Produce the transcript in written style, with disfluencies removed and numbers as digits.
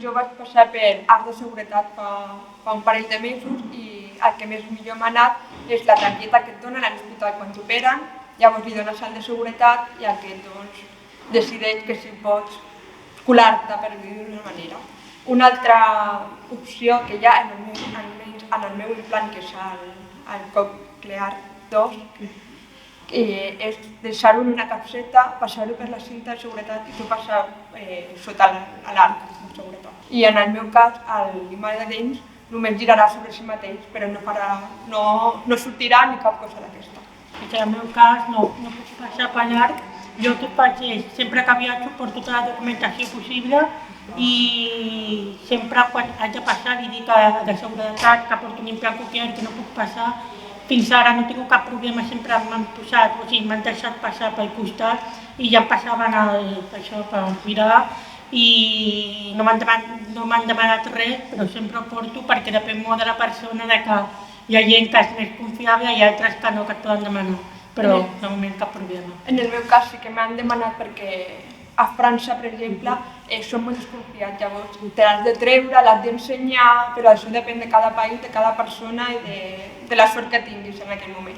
jo vaig passar per Arts de Seguretat fa un parell de mesos i el que més millor m'ha anat és la targeta que et donen a l'hospital quan t'operen, llavors li dones el de seguretat i aquest doncs, decideix que si pots colar-te, per dir-ho d'una manera. Una altra opció que hi ha en el meu implant, que és el Cochlear 2, és deixar-ho en una capseta, passar-ho per la cinta de seguretat i tu passar sota l'arc de seguretat. I en el meu cas, l'imant de dents només girarà sobre si mateix, però no sortirà ni cap cosa d'aquesta. En el meu cas no puc passar per l'arc. Jo el que faig és, sempre que viatjo, porto tota la documentació possible i sempre quan haig de passar li dic de seguretat que porto un implant cochlear que no puc passar. Fins ara no he tingut cap problema, sempre m'han deixat passar pel costat i ja em passaven això per mirar i no m'han demanat res, però sempre ho porto perquè depèn molt de la persona, de que hi ha gent que és més confiable i altres que no, que et poden demanar, però de moment cap problema. En el meu cas sí que m'han demanat perquè a França, per exemple, són molt desconfiats, llavors te l'has de treure, l'has d'ensenyar, però això depèn de cada país, de cada persona i de la sort que tinguis en aquell moment.